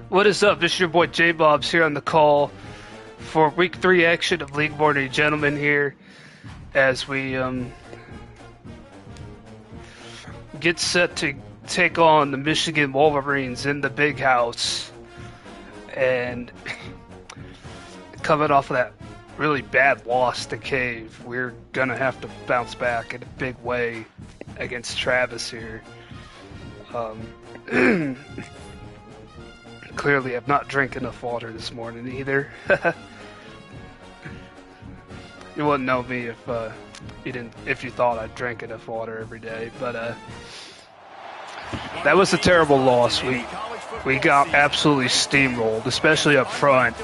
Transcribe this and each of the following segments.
What is up? This is your boy J Bobs here on the call for week 3 action of League Morning Gentlemen here as we get set to take on the Michigan Wolverines in the big house. And coming off of that really bad loss to Cave, we're going to have to bounce back in a big way against Travis here. Clearly, I've not drank enough water this morning either. You wouldn't know me if you thought I drank enough water every day. But that was a terrible loss. We got absolutely steamrolled, especially up front.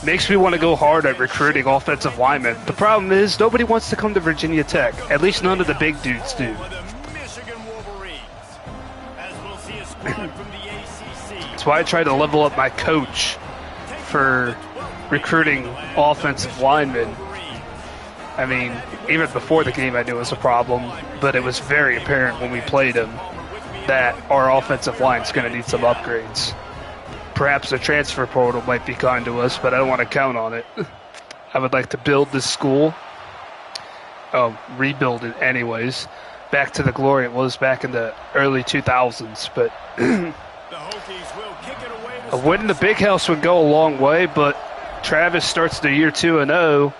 Makes me want to go hard at recruiting offensive linemen. The problem is nobody wants to come to Virginia Tech. At least none of the big dudes do. That's why I try to level up my coach for recruiting offensive linemen. I mean, even before the game I knew it was a problem, but it was very apparent when we played him that our offensive line is going to need some upgrades. Perhaps the transfer portal might be kind to us, but I don't want to count on it. I would like to build this school. Rebuild it anyways. Back to the glory it was back in the early 2000s, but a win in the big house would go a long way, but Travis starts the year 2-0,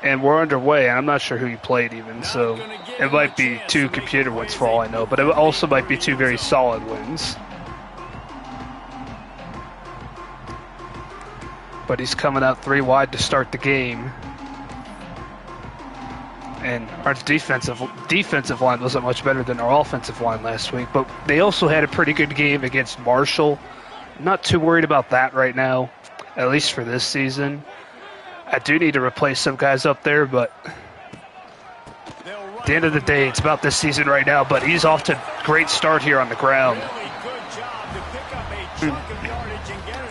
and we're underway, and I'm not sure who he played even, so it might be 2 computer wins for all I know, but it also might be 2 very solid wins. But he's coming out 3 wide to start the game. And our defensive line wasn't much better than our offensive line last week, but they also had a pretty good game against Marshall. I'm not too worried about that right now, at least for this season. I do need to replace some guys up there, but at the end of the day, it's about this season right now, but he's off to a great start here on the ground.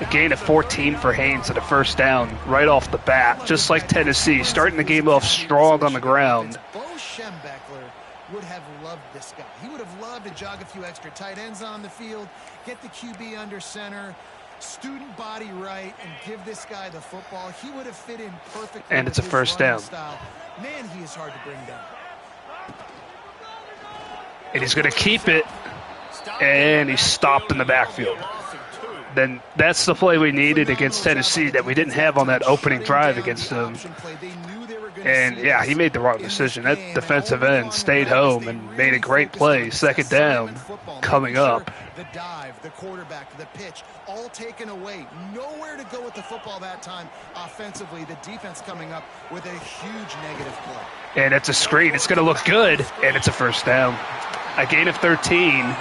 A gain of 14 for Haynes at a first down right off the bat, just like Tennessee, starting the game off strong on the ground. Bo Schembechler would have loved this guy. He would have loved to jog a few extra tight ends on the field, get the QB under center, student body right, and give this guy the football. He would have fit in perfectly. And it's a first down. Style. Man, he is hard to bring down. And he's going to keep it, and he's stopped in the backfield. Then that's the play we needed against Tennessee that we didn't have on that opening drive against them. And, yeah, he made the wrong decision. That defensive end stayed home and made a great play. Second down coming up. The dive, the quarterback, the pitch, all taken away. Nowhere to go with the football that time offensively. The defense coming up with a huge negative play. And it's a screen. It's going to look good, and it's a first down. A gain of 13.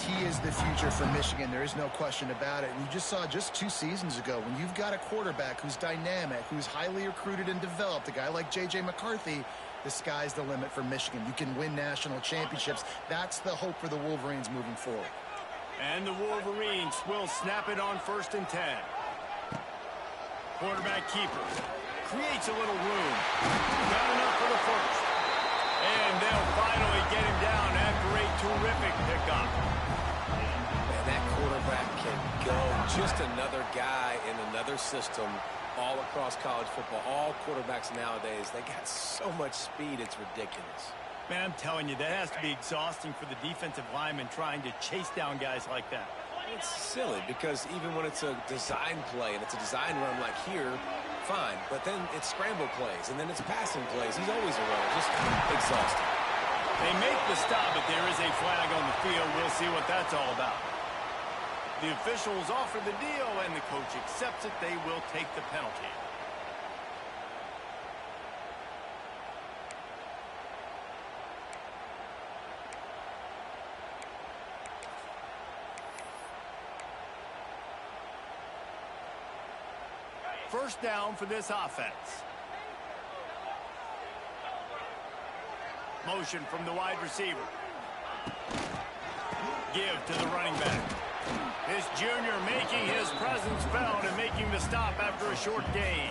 He is the future for Michigan. There is no question about it. And you just saw just 2 seasons ago when you've got a quarterback who's dynamic, who's highly recruited and developed, a guy like J.J. McCarthy, the sky's the limit for Michigan. You can win national championships. That's the hope for the Wolverines moving forward. And the Wolverines will snap it on 1st and 10. Quarterback keeper creates a little room. Got enough for the first. And they'll finally get him down after a terrific pickup. Just another guy in another system all across college football. All quarterbacks nowadays, they got so much speed, it's ridiculous. Man, I'm telling you, that has to be exhausting for the defensive lineman trying to chase down guys like that. It's silly because even when it's a design play and it's a design run like here, fine. But then it's scramble plays and then it's passing plays. He's always a runner, just exhausting. They make the stop, but there is a flag on the field. We'll see what that's all about. The officials offer the deal, and the coach accepts it. They will take the penalty. First down for this offense. Motion from the wide receiver. Give to the running back. This junior making his presence felt and making the stop after a short gain.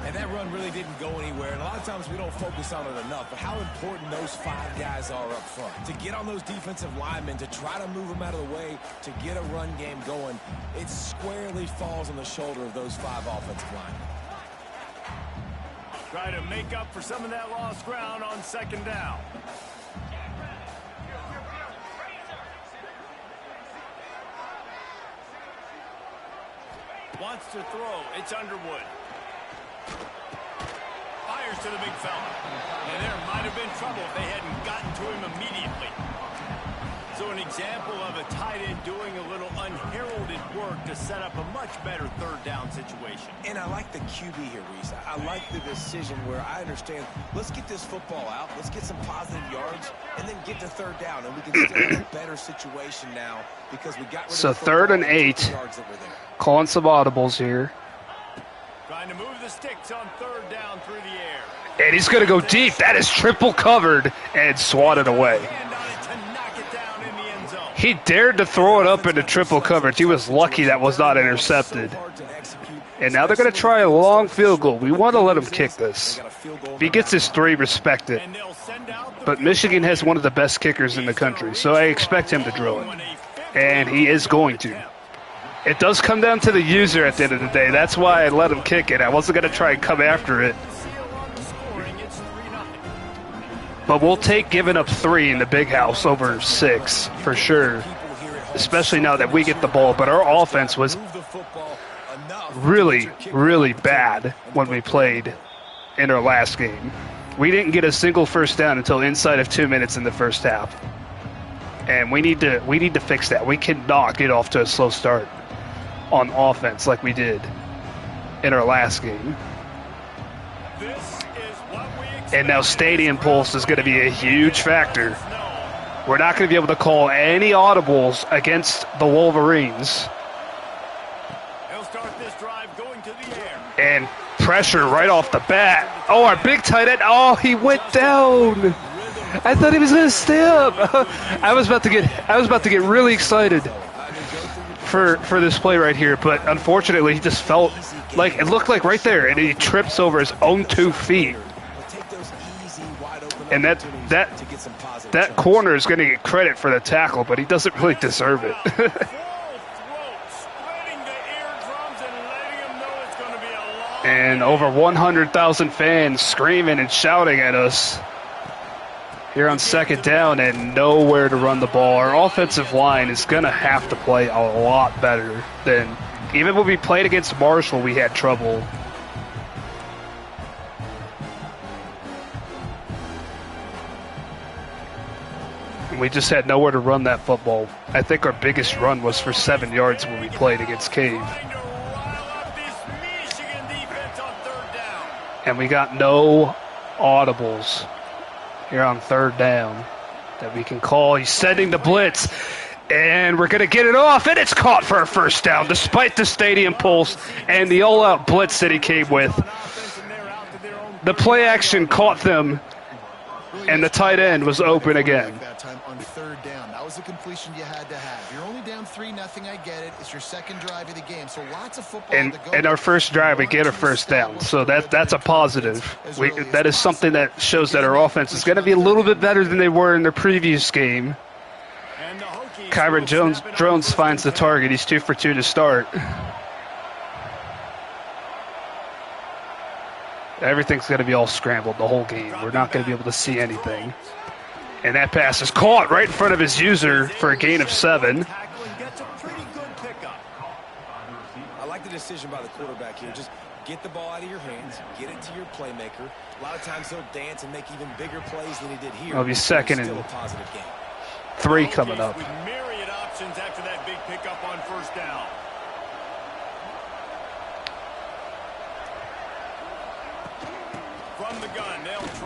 And that run really didn't go anywhere. And a lot of times we don't focus on it enough. But how important those 5 guys are up front. To get on those defensive linemen, to try to move them out of the way, to get a run game going, it squarely falls on the shoulder of those 5 offensive linemen. Try to make up for some of that lost ground on second down. Wants to throw. It's Underwood. Fires to the big fella. And there might have been trouble if they hadn't gotten to him immediately. So an example of a tight end doing a little unheralded work to set up a much better third down situation. And I like the QB here, Reese. I like the decision where I understand, let's get this football out, let's get some positive yards, and then get to third down, and we can still have a better situation now because we got rid of So the 3rd and 8. Calling some audibles here. Trying to move the sticks on third down through the air. And he's going to go deep. That is triple covered and swatted away. He dared to throw it up into triple coverage. He was lucky that was not intercepted. And now they're going to try a long field goal. We want to let him kick this. If he gets his 3, respect it. But Michigan has one of the best kickers in the country, so I expect him to drill it. And he is going to. It does come down to the user at the end of the day. That's why I let him kick it. I wasn't going to try and come after it. But we'll take giving up 3 in the big house over 6 for sure, especially now that we get the ball. But our offense was really, really bad when we played in our last game. We didn't get a single first down until inside of 2 minutes in the first half. And we need to fix that. We cannot get off to a slow start on offense like we did in our last game. And now Stadium Pulse is going to be a huge factor. We're not going to be able to call any audibles against the Wolverines. He'll start this drive going to the air. And pressure right off the bat. Oh, our big tight end. Oh, he went down. I thought he was going to stay up. I was about to get really excited for this play right here, but unfortunately he just felt like it looked like right there, and he trips over his own 2 feet. And that corner is going to get credit for the tackle, but he doesn't really deserve it. And over 100,000 fans screaming and shouting at us here on second down and nowhere to run the ball. Our offensive line is going to have to play a lot better than even when we played against Marshall, we had trouble. We just had nowhere to run that football. I think our biggest run was for 7 yards when we played against Cave. And we got no audibles here on third down that we can call. He's sending the blitz, and we're going to get it off, and it's caught for a first down, despite the Stadium Pulse and the all-out blitz that he came with. The play action caught them, and the tight end was open again. That time on third down. That was a completion you had to have. You're only down 3-0. I get it. It's your second drive of the game, so lots of football to go. And our first drive, we get a first down, so that's a positive. That is something that shows that our offense is going to be a little bit better than they were in the previous game. Kyron Jones finds the target. He's 2 for 2 to start. Everything's going to be all scrambled the whole game. We're not going to be able to see anything. And that pass is caught right in front of his user for a gain of 7. I like the decision by the quarterback here. Just get the ball out of your hands, get it to your playmaker. A lot of times he'll dance and make even bigger plays than he did here. It'll be second and 3 coming up. With myriad options after that big pickup on first down.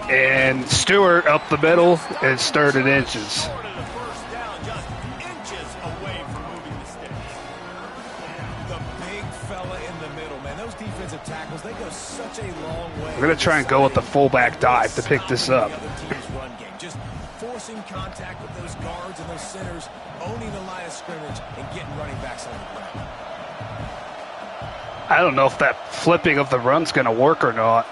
And Stewart up the middle and started inches. We're going to try and go with the fullback dive to pick this up. run game. Just forcing contact with those guards and those centers, owning the line of scrimmage, and getting running backs on the ground. I don't know if that flipping of the run's going to work or not.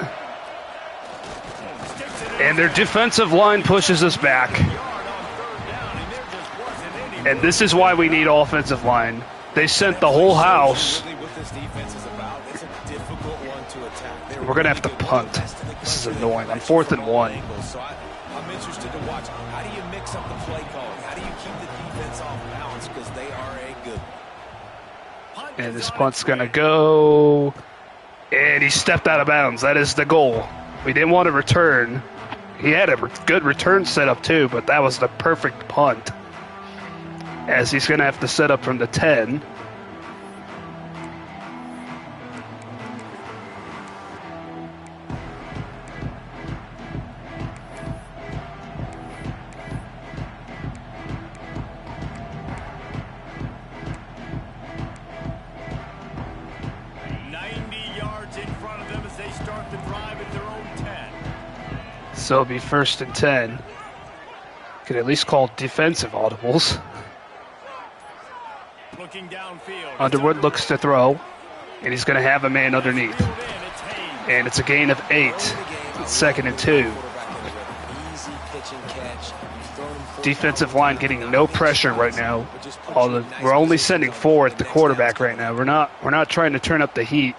And their defensive line pushes us back. And this is why we need offensive line. They sent the whole house. We're going to have to punt. This is annoying. On 4th and 1. I'm interested to watch. How do you mix up the play calling? How do you keep the defense off balance? Because they are a good. And this punt's going to go. And he stepped out of bounds. That is the goal. We didn't want to return. He had a good return setup too, but that was the perfect punt. As he's going to have to set up from the 10. So it'll be 1st and 10. Could at least call defensive audibles. Underwood looks to throw, and he's going to have a man underneath. And it's a gain of 8. It's 2nd and 2. Defensive line getting no pressure right now. We're only sending 4 at the quarterback right now. We're not trying to turn up the heat,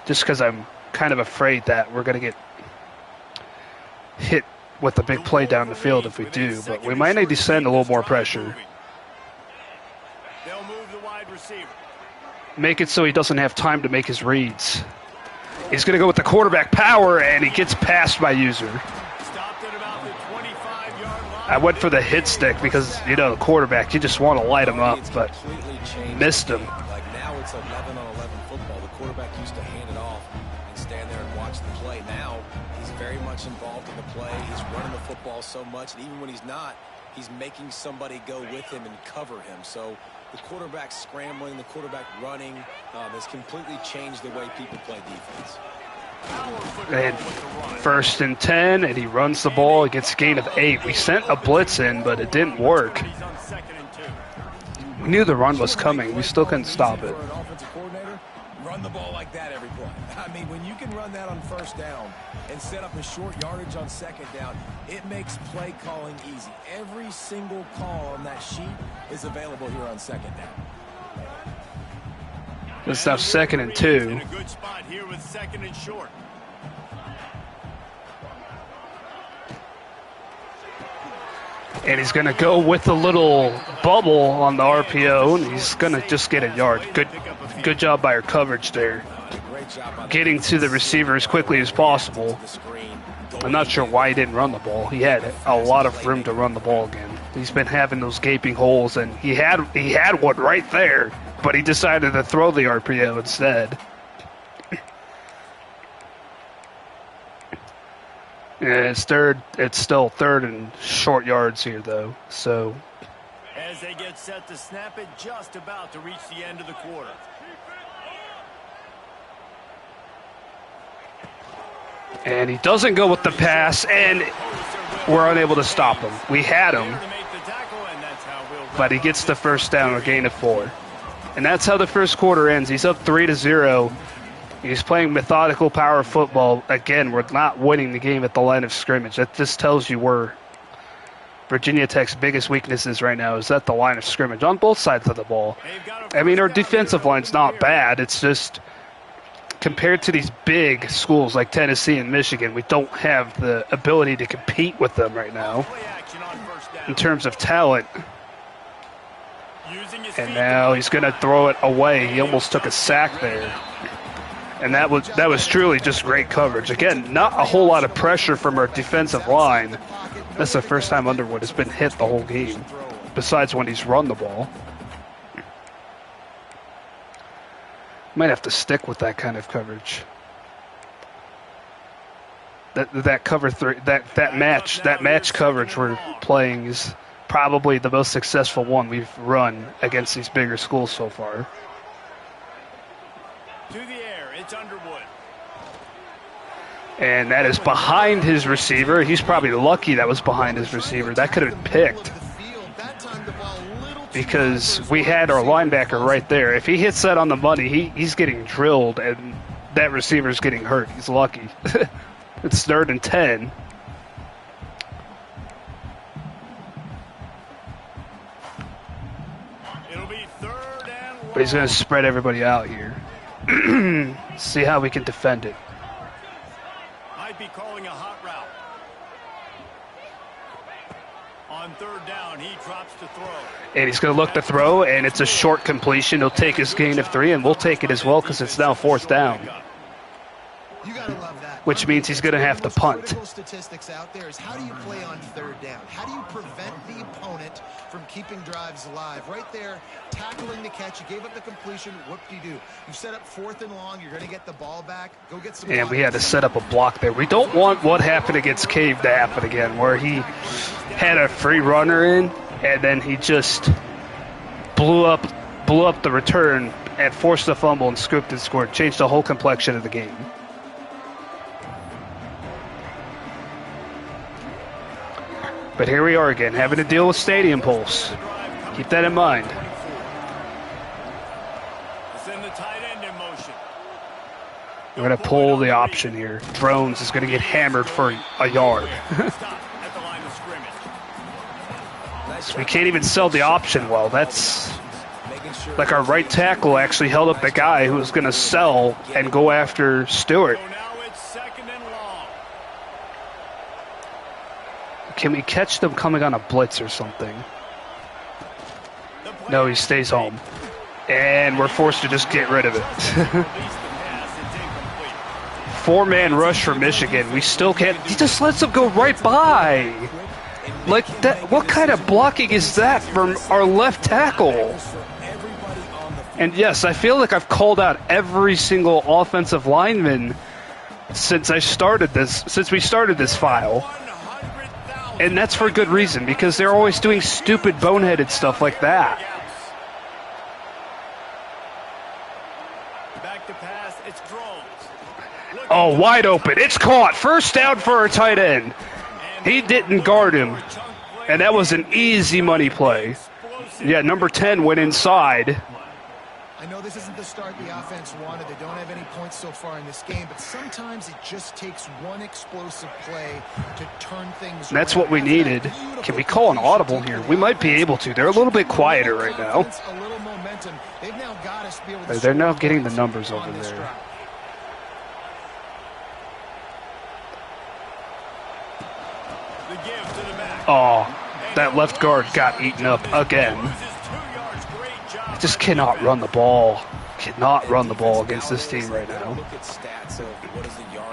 just because I'm kind of afraid that we're going to get hit with a big play down the field if we do, but we might need to send a little more pressure. Make it so he doesn't have time to make his reads. He's going to go with the quarterback power, and he gets passed by User. I went for the hit stick because, you know, the quarterback, you just want to light him up, but missed him. Like now it's 11-on-11 football. The quarterback used to hand it off and stand there and watch the play. Now he's very much involved in the play. He's running the football so much, and even when he's not, he's making somebody go with him and cover him. So the quarterback scrambling, the quarterback running has completely changed the way people play defense. And 1st and 10, and he runs the ball. He gets a gain of 8. We sent a blitz in, but it didn't work. We knew the run was coming. We still couldn't stop it. Run the ball like that every play. I mean, when you can run that on 1st down and set up a short yardage on 2nd down, it makes play calling easy. Every single call on that sheet is available here on 2nd down. It's now 2nd and 2. In a good spot here with 2nd and short. And he's going to go with a little bubble on the RPO, and he's going to just get a yard. Good job by our coverage there. Getting to the receiver as quickly as possible. I'm not sure why he didn't run the ball. He had a lot of room to run the ball again. He's been having those gaping holes, and he had one right there, but he decided to throw the RPO instead. Yeah, it's still 3rd and short yards here, though. So as they get set to snap it, just about to reach the end of the quarter. And he doesn't go with the pass, and we're unable to stop him. We had him, but he gets the 1st down, a gain of 4. And that's how the 1st quarter ends. He's up 3-0. He's playing methodical power football. Again, we're not winning the game at the line of scrimmage. That just tells you where Virginia Tech's biggest weaknesses right now is at the line of scrimmage on both sides of the ball. I mean, our defensive line's not bad. It's just compared to these big schools like Tennessee and Michigan, we don't have the ability to compete with them right now in terms of talent. And now he's going to throw it away. He almost took a sack there. And that was truly just great coverage. Again, not a whole lot of pressure from our defensive line. That's the first time Underwood has been hit the whole game, besides when he's run the ball. Might have to stick with that kind of coverage. That cover 3, that match coverage we're playing is probably the most successful one we've run against these bigger schools so far. To the air, it's Underwood. And that is behind his receiver. He's probably lucky that was behind his receiver. That could have been picked. Because we had our linebacker right there. If he hits that on the money, he's getting drilled, and that receiver's getting hurt. He's lucky. It's 3rd and 10. It'll be 3rd and long. But he's going to spread everybody out here. See how we can defend it. Might be calling a hot route. On 3rd down, he drops to throw. And he's going to look to throw, and it's a short completion. He'll take his gain of 3, and we'll take it as well because it's now 4th down. You gotta love that. Which means he's going to have to punt. Critical statistics out there is how do you play on 3rd down? How do you prevent the opponent from keeping drives alive? Right there, tackling the catch. You gave up the completion. What do? You set up 4th and long. You're going to get the ball back. Go get some. And we had to set up a block there. We don't want what happened against Cave to happen again, where he had a free runner in, and then he just blew up the return and forced a fumble and scooped and scored. Changed the whole complexion of the game. But here we are again, having to deal with stadium pulse. Keep that in mind. Send the tight end in motion. We're going to pull the option here. Drones is going to get hammered for a yard. Stop at the line of scrimmage. So we can't even sell the option well. That's like our right tackle actually held up the guy who was going to sell and go after Stewart. So now it's 2nd and long. Can we catch them coming on a blitz or something? No, he stays home. And we're forced to just get rid of it. 4-man rush for Michigan. We still can't. He just lets them go right by. Like that. What kind of blocking is that from our left tackle? And yes, I feel like I've called out every single offensive lineman since we started this file. And that's for good reason, because they're always doing stupid, boneheaded stuff like that. Back to pass, it's Drones. Oh, wide open. It's caught. 1st down for our tight end. He didn't guard him, and that was an easy money play. Yeah, number 10 went inside. I know this isn't the start the offense wanted. They don't have any points so far in this game, but sometimes it just takes one explosive play to turn things around. That's what we needed. Can we call an audible here? We might be able to. They're a little bit quieter right now. A little momentum. They've now got us to be able to They're now score getting the points numbers on over this there. drive. The give to the back. Oh, that left guard got eaten up again. Loses 2 yards. Great job. Just cannot run the ball. Cannot run the ball against this team right now.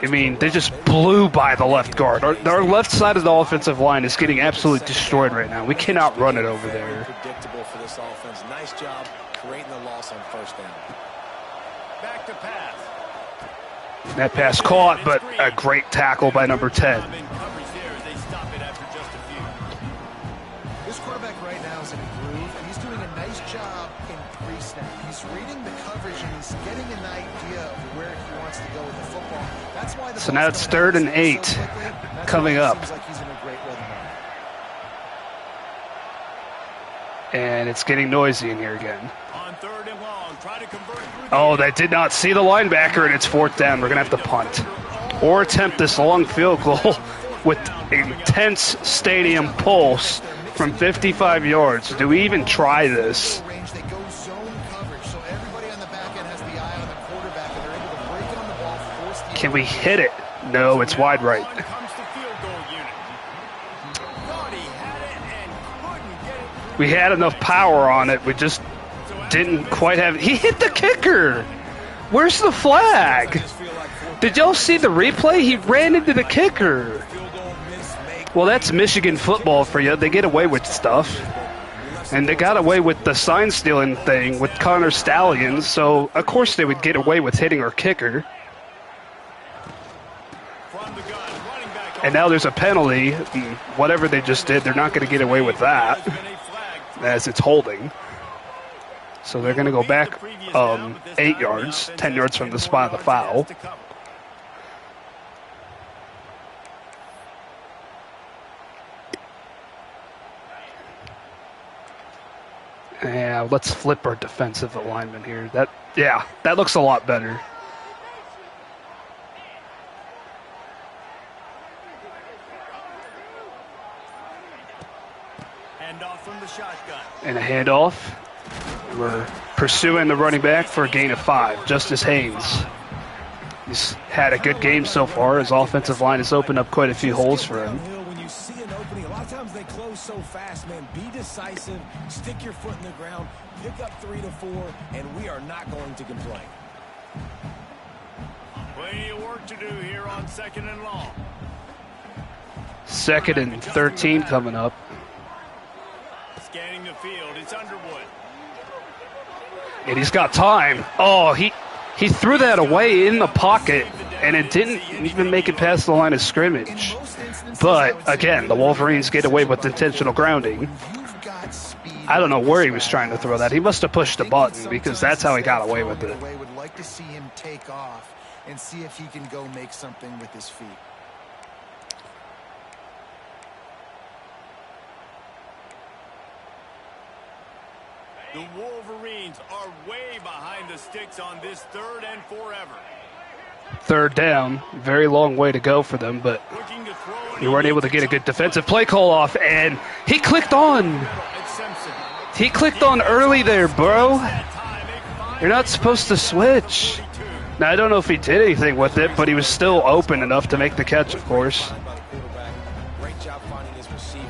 I mean, they just blew by the left guard. Our left side of the offensive line is getting absolutely destroyed right now. We cannot run it over there. Predictable for this offense. Nice job creating the loss on 1st down. Back to pass. That pass caught, but a great tackle by number 10. In coverage there as they stop it after just a few. This quarterback right now is in a groove, and he's doing a nice job in pre-snap. He's reading the coverage, and he's getting an idea of where he wants to go with the football. That's why the So now it's 3rd and 8 coming up. Seems like he's in a great rhythm now. And it's getting noisy in here again. On 3rd and long, try to convert through. Oh, they did not see the linebacker, and it's 4th down. We're going to have to punt. Or attempt this long field goal with intense stadium pulse from 55 yards. Do we even try this? Range, they go zone coverage, so everybody on the back end has the eye on the quarterback, and they're able to break it on the ball, force the Can we hit it? No, it's wide right. On comes the field goal unit. Thought he had it and couldn't get it through. We had enough power on it. We just didn't quite have. He hit the kicker. Where's the flag? Did y'all see the replay? He ran into the kicker. Well, that's Michigan football for you. They get away with stuff. And they got away with the sign stealing thing with Connor Stallions, so of course they would get away with hitting our kicker. From the gun, running back. And now there's a penalty. Whatever they just did, they're not going to get away with that, There's been a flag. as it's holding. So they're going to go back 8 yards, 10 yards from the spot of the foul. Yeah, let's flip our defensive alignment here. That looks a lot better. Handoff from the shotgun. And a handoff. We're pursuing the running back for a gain of 5, Justice Haynes. He's had a good game so far. His offensive line has opened up quite a few holes for him. When you see an opening, a lot of times they close so fast, man. Be decisive, stick your foot in the ground, pick up 3 to 4, and we are not going to complain. Plenty of work to do here on 2nd and long. 2nd and 13 coming up. Scanning the field, it's Underwood. And he's got time. Oh, he threw that away in the pocket, and it didn't even make it past the line of scrimmage. But, again, the Wolverines get away with intentional grounding. I don't know where he was trying to throw that. He must have pushed a button, because that's how he got away with it. Would like to see him take off and see if he can go make something with his feet. The Wolverines are way behind the sticks on this 3rd and forever. 3rd down. Very long way to go for them, but you weren't able to get a good defensive play call off, and he clicked on. He clicked on early there, bro. You're not supposed to switch. Now, I don't know if he did anything with it, but he was still open enough to make the catch, of course. Great job finding his receiver.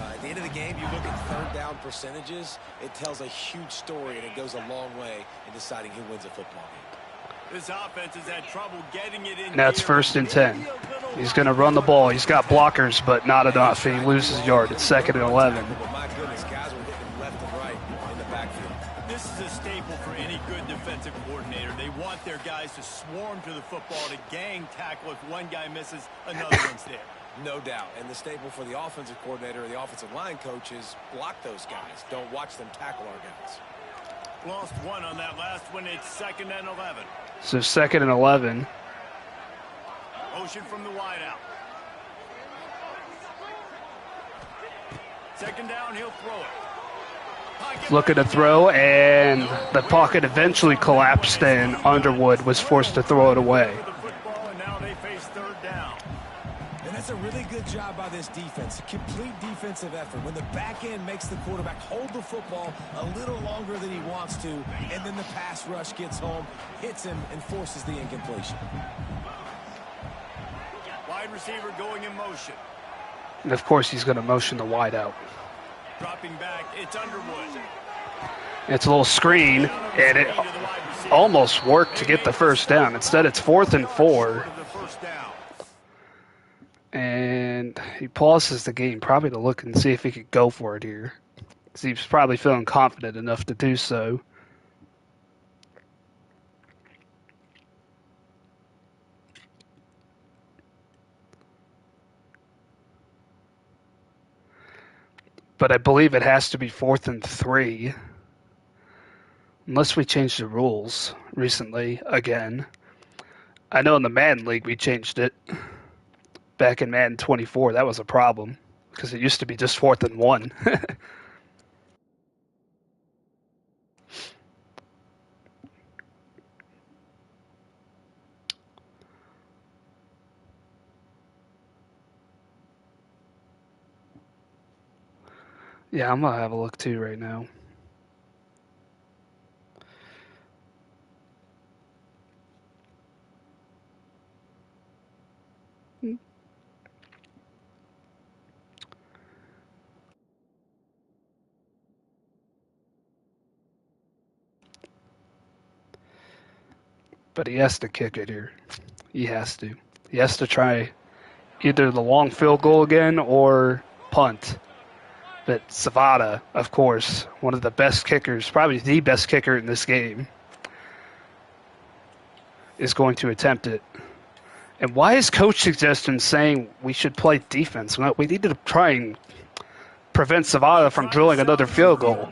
At the end of the game, you look at 3rd down percentages, it tells a huge story, and it goes a long way in deciding who wins a football game. This offense has had trouble getting it in. Now it's 1st and 10. He's going to run the ball. He's got blockers, but not enough. He loses yard. It's 2nd and 11. But my goodness, guys were hitting left and right in the backfield. This is a staple for any good defensive coordinator. They want their guys to swarm to the football, to gang tackle. If one guy misses, another one's there. No doubt. And the staple for the offensive coordinator or the offensive line coach is block those guys. Don't watch them tackle our guys. Lost one on that last one. It's 2nd and 11. So 2nd and 11. Motion from the wideout. 2nd down, he'll throw it. Looking to throw, and the pocket eventually collapsed, and Underwood was forced to throw it away. And now they face 3rd down. And that's a really good job by this defense. A complete defensive effort. When the back end makes the quarterback hold the football a little longer than he wants to, and then the pass rush gets home, hits him, and forces the incompletion. Wide receiver going in motion. And, of course, he's going to motion the wide out. Dropping back, it's Underwood. It's a little screen, and it almost worked to get the 1st down. Instead, it's 4th and 4. And he pauses the game, probably to look and see if he could go for it here. He's probably feeling confident enough to do so. But I believe it has to be 4th and 3. Unless we changed the rules recently again. I know in the Madden League we changed it. Back in Madden 24, that was a problem. Because it used to be just 4th and 1. Yeah, I'm going to have a look too right now. But he has to kick it here. He has to. He has to try either the long field goal again or punt. But Zavada, of course, one of the best kickers, probably the best kicker in this game, is going to attempt it. And why is Coach suggesting saying we should play defense? Well, we need to try and prevent Zavada from drilling another field goal.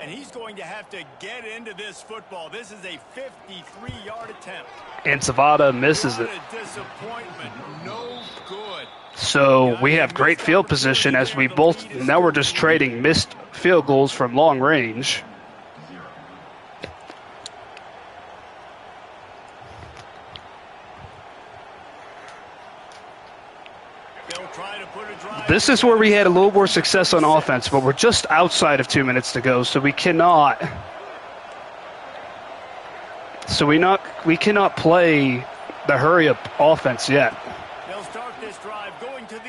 And he's going to have to get into this football. This is a 53-yard attempt. And Zavada misses it. What a disappointment. No good. So we have great field position as we both, now we're just trading missed field goals from long range. This is where we had a little more success on offense, but we're just outside of 2 minutes to go, so we cannot. So we cannot play the hurry-up offense yet.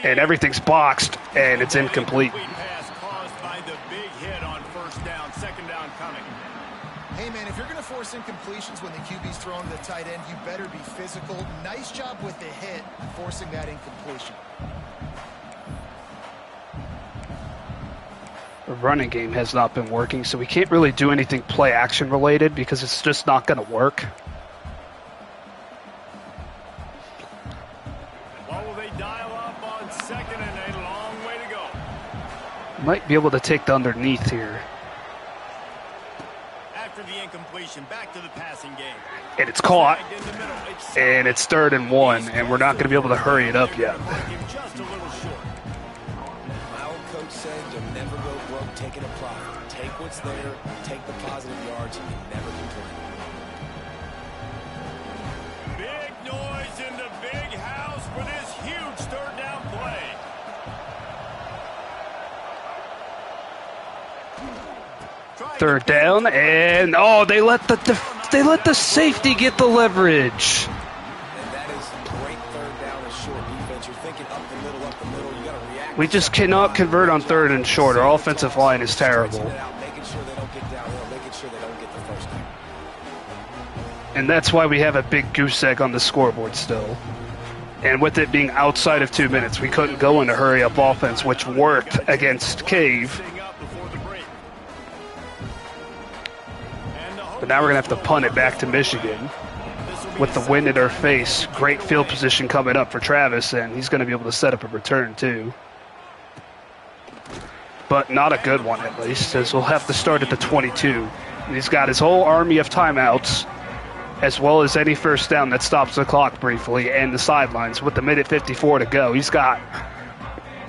And everything's boxed, and it's incomplete. Hey, man, if you're going to force incompletions when the QB's throwing to the tight end, you better be physical. Nice job with the hit, forcing that incompletion. The running game has not been working, so we can't really do anything play-action related because it's just not going to work. What will they dial up on second and a long way to go? Might be able to take the underneath here. After the incompletion, back to the passing game. And it's caught. And it's 3rd and 1, and we're not going to be able to hurry it up yet. Just a little short. My old coach said you'll never go broke taking a profit. Take what's there, take the positive yards, and you never complain. Big noise in the big house for this huge 3rd down play. Third down, and oh, they let the safety get the leverage. And that is great 3rd down and short defense. You're thinking up the middle, you got to react. We just cannot convert on 3rd and short. Our offensive line is terrible. Making sure they don't get downhill, making sure they don't get the first down. And that's why we have a big goose egg on the scoreboard still. And with it being outside of 2 minutes, we couldn't go into hurry-up offense, which worked against Cave. But now we're going to have to punt it back to Michigan with the wind in our face. Great field position coming up for Travis, and he's going to be able to set up a return too. But not a good one, at least, as we'll have to start at the 22. And he's got his whole army of timeouts, as well as any first down that stops the clock briefly and the sidelines. With the minute 54 to go, he's got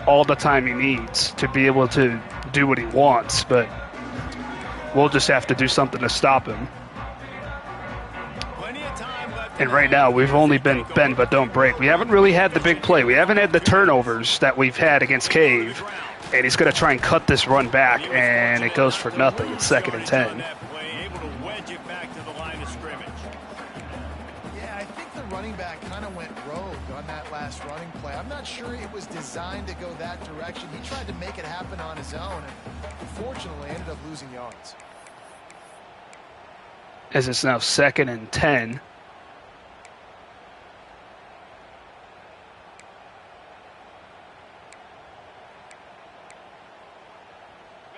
all the time he needs to be able to do what he wants, but we'll just have to do something to stop him. And right now, we've only been bend but don't break. We haven't really had the big play. We haven't had the turnovers that we've had against Cave. And he's going to try and cut this run back, and it goes for nothing. It's 2nd and 10. Yeah, I think the running back kind of went rogue on that last running play. I'm not sure it was designed to go that direction. He tried to make it happen on his own, and unfortunately ended up losing yards. As it's now 2nd and 10.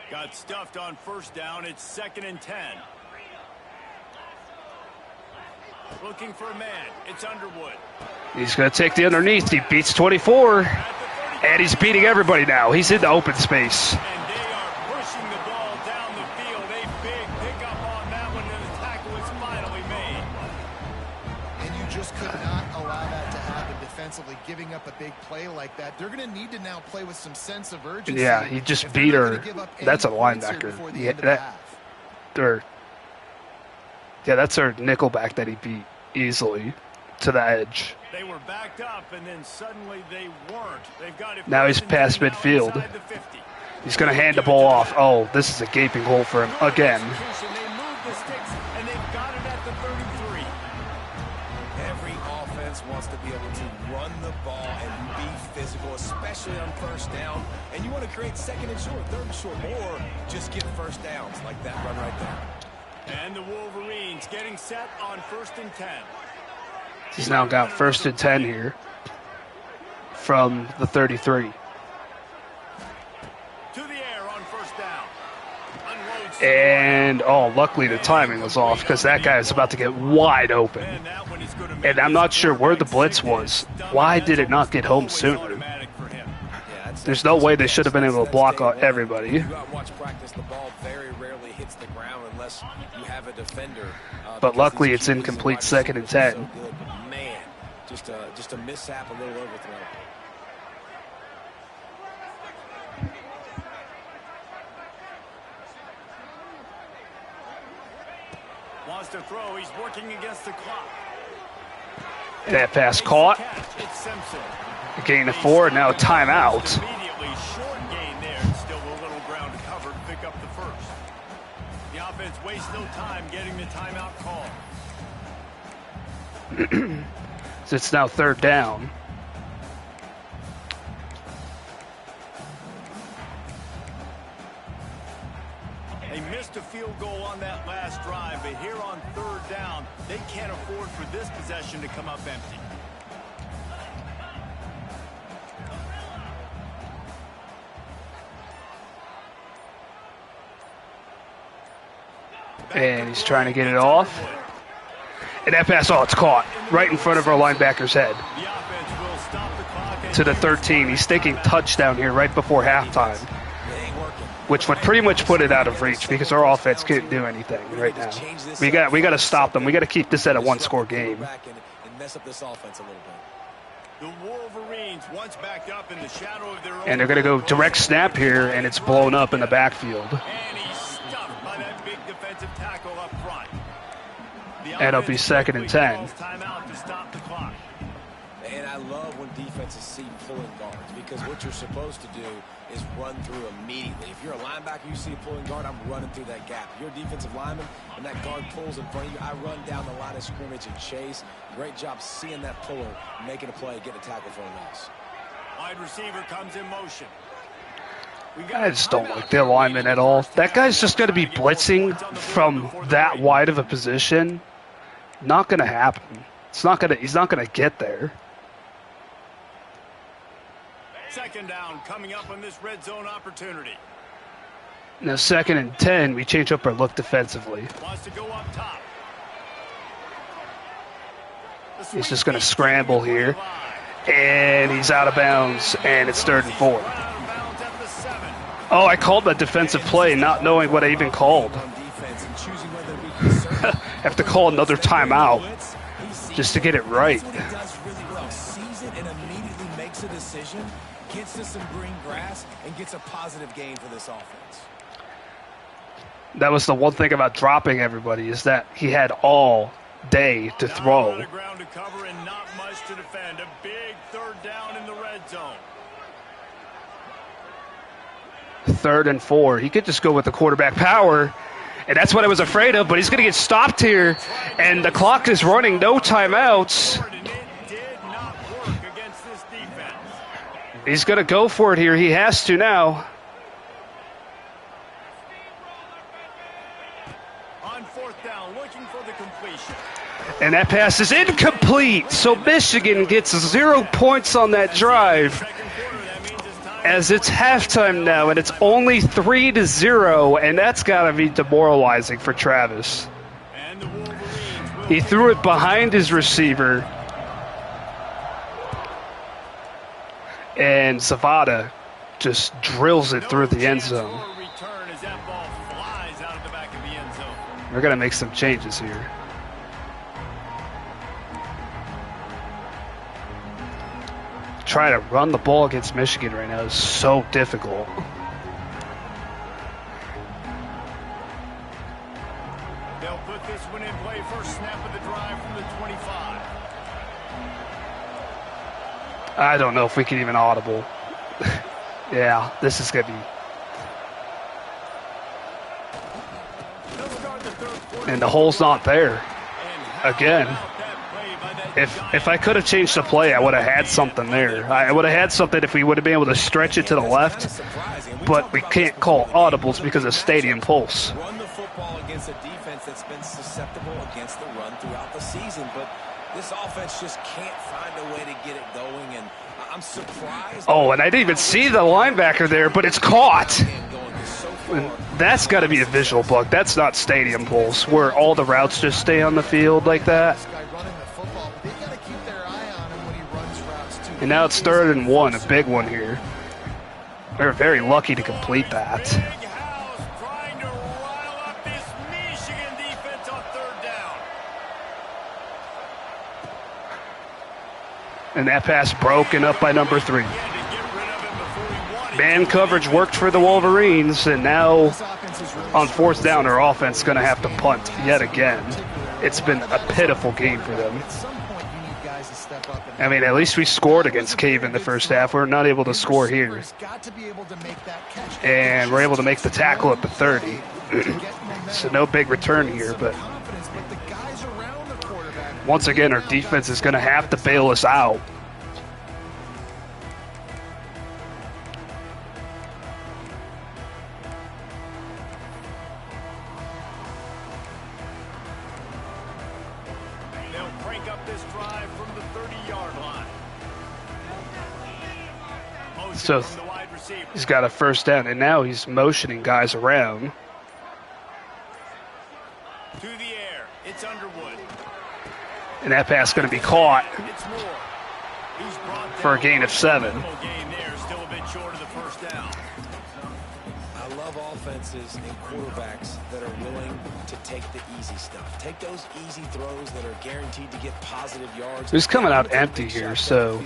Got stuffed on first down. It's 2nd and 10. Looking for a man. It's Underwood. He's going to take the underneath. He beats 24. And he's beating everybody now. He's in the open space. And they are pushing the ball down the field. A big pickup on that one, and the tackle is finally made. And you just could not allow that to happen defensively, giving up a big play like that. They're going to need to now play with some sense of urgency. Yeah, he just beat her. That's a linebacker. Yeah, that's our nickelback that he beat easily to the edge. They were backed up, and then suddenly they weren't. They've got it. Now he's past midfield. He's going to hand the ball off. Oh, this is a gaping hole for him again. They moved the sticks, and they've got it at the 33. Every offense wants to be able to run the ball and be physical, especially on first down. And you want to create 2nd and short, 3rd and short, or just get first downs like that run right there. And the Wolverines getting set on 1st and 10. He's now got 1st and 10 here from the 33. To the air on first down. Unloads. And, oh, luckily the timing was off because that guy is about to get wide open. And I'm not sure where the blitz was. Why did it not get home sooner? There's no way they should have been able to block everybody. Watch practice, the ball very rarely hits the ground unless you have a defender. But luckily, it's incomplete 2nd and 10. So good, but man, just a mishap, a little overthrow. Wants to throw. He's working against the clock. That pass caught. It's Simpson. A gain of 4, now a timeout. Immediately short gain there. Still a little ground covered. Pick up the first. The offense wastes no time getting the timeout call. So it's now 3rd down. They missed a field goal on that last drive, but here on 3rd down, they can't afford for this possession to come up empty. And he's trying to get it off. And that pass, it's caught right in front of our linebacker's head. The offense will stop the clock To the 13. He's thinking touchdown here right before halftime, which would pretty much put it out of reach because our offense can't do anything right now. We got to stop them. We got to keep this at a 1-score game. The Wolverines once backed up in the shadow of their own. And they're going to go direct snap here, and it's blown up in the backfield. And he's stuffed by that big defensive tackle up front. And it'll be 2nd and 10. Timeout to stop the clock. And I love when defenses see pulling guards because what you're supposed to do is run through immediately. If you're a linebacker, you see a pulling guard, I'm running through that gap. If you're a defensive lineman and that guard pulls in front of you, I run down the line of scrimmage and chase. Great job seeing that puller, making a play, getting a tackle for a loss. Wide receiver comes in motion. I just don't like the alignment at all. That guy's just going to be blitzing from that wide of a position. Not going to happen. He's not going to get there. 2nd down coming up on this red zone opportunity. Now 2nd and 10, we change up our look defensively. Wants to go up top. He's just going to scramble here. And he's out of bounds, and it's 3rd and 4. Oh, I called that defensive play not knowing what I even called. I have to call another timeout just to get it right. Gets to some green grass and gets a positive gain for this offense. That was the one thing about dropping everybody is that he had all day to throw. Not ground to cover and not much to defend. A big 3rd down in the red zone. 3rd and 4. He could just go with the quarterback power, and that's what I was afraid of, but he's going to get stopped here, and the clock is running, no timeouts. He's going to go for it here. He has to now. On 4th down, looking for the completion. And that pass is incomplete. So Michigan gets 0 points on that drive. As it's halftime now, and it's only 3-0, and that's got to be demoralizing for Travis. He threw it behind his receiver. And Zavada just drills it through the end zone. We're going to make some changes here. Try to run the ball against Michigan right now is so difficult. They'll put this one in play. First snap of the drive from the 25. I don't know if we can even audible. Yeah, this is going to be... And the hole's not there. Again. If I could have changed the play, I would have had something there. I would have had something if we would have been able to stretch it to the left. But we can't call audibles because of Stadium Pulse. Run the football against a defense that's been susceptible against the run throughout the season, but this offense just can't find a way to get it going, and I'm surprised. Oh, and I didn't even see the linebacker there, but it's caught. And that's got to be a visual bug. That's not Stadium Pulse, where all the routes just stay on the field like that. And now it's 3rd and 1, a big one here. They're very lucky to complete that. And that pass broken up by number 3. Man coverage worked for the Wolverines, and now on 4th down, their offense is going to have to punt yet again. It's been a pitiful game for them. I mean, at least we scored against Cave in the first half. We're not able to score here. And we're able to make the tackle at the 30. So no big return here, but once again, our defense is going to have to bail us out. So he's got a first down, and now he's motioning guys around. To the air, it's Underwood. And that pass is going to be caught for a gain of 7. Still a bit short of the first down. I love offenses and quarterbacks that are willing to take the easy stuff. Take those easy throws that are guaranteed to get positive yards. He's coming out empty here, so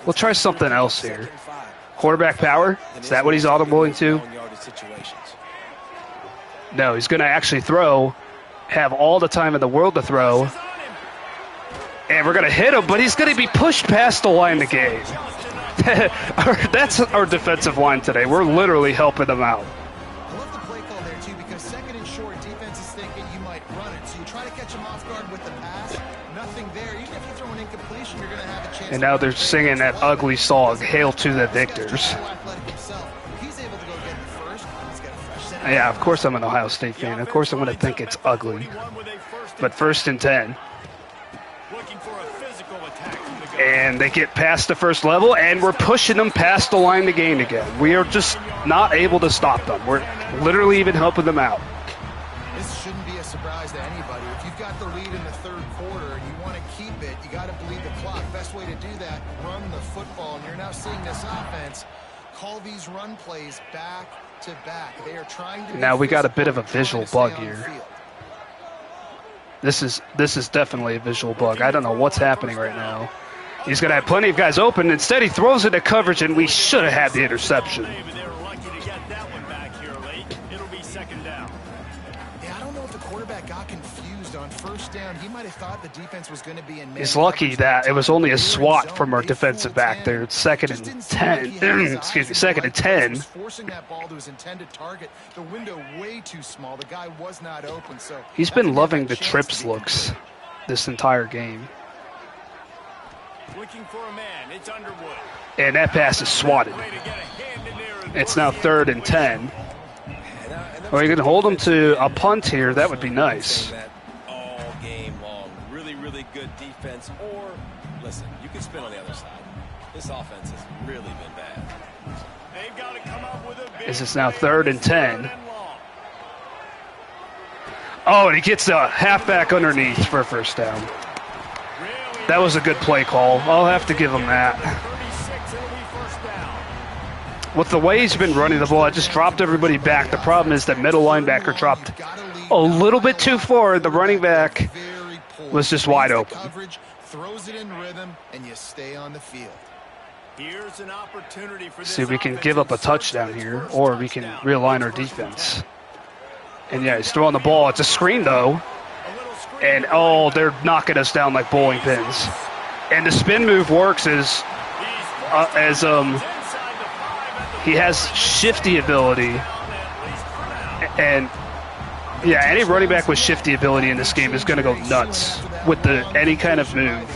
we'll try something else here. Quarterback power? Is that what he's audibling to? No, he's going to actually throw, have all the time in the world to throw, and we're going to hit him, but he's going to be pushed past the line of game. That's our defensive line today. We're literally helping them out. I love the play call there, too, because 2nd and short, defense is thinking you might run it. So you try to catch him off guard with the pass. Nothing there. Even if you throw an incompletion, you're going to have a chance. And now they're singing that ugly song, Hail to the Victors. Yeah, of course I'm an Ohio State fan. Of course I'm going to think it's ugly. But 1st and 10. And they get past the first level, and we're pushing them past the line to gain again. We are just not able to stop them. We're literally even helping them out. This shouldn't be a surprise to anybody. If you've got the lead in the 3rd quarter and you want to keep it, you got to bleed the clock. Best way to do that, run the football. And you're now seeing this offense call these run plays back to back. They are trying to. Now we got a bit of a visual bug here. This is definitely a visual bug. I don't know what's happening right now. He's going to have plenty of guys open. Instead, he throws into coverage, and we should have had the interception. They were lucky to get that one back here late. It'll be 2nd down. Yeah, I don't know if the quarterback got confused on 1st down. He might have thought the defense was going to be in. He's lucky that it was only a swat from our defensive back there. It's 2nd and 10. Excuse me, 2nd and 10. Forcing that ball to his intended target. The window way too small. The guy was not open. So he's been loving the trips looks this entire game. Looking for a man, it's Underwood. And that pass is swatted. It's now 3rd and 10. Well, you can hold them to a punt here. That would be nice. All game long. Really, really good defense. Or, listen, you can spin on the other side. This offense has really been bad. They've got to come up with a big This is now 3rd and 10. Oh, and he gets a halfback underneath for a first down. That was a good play call. I'll have to give him that. With the way he's been running the ball, I just dropped everybody back. The problem is that middle linebacker dropped a little bit too far. The running back was just wide open. Throws it in rhythm, and you stay on the field. Here's an opportunity for this. See, we can give up a touchdown here, or we can realign our defense. And yeah, he's throwing the ball. It's a screen, though. And, oh, they're knocking us down like bowling pins. And the spin move works as he has shifty ability. And, yeah, any running back with shifty ability in this game is going to go nuts with any kind of move.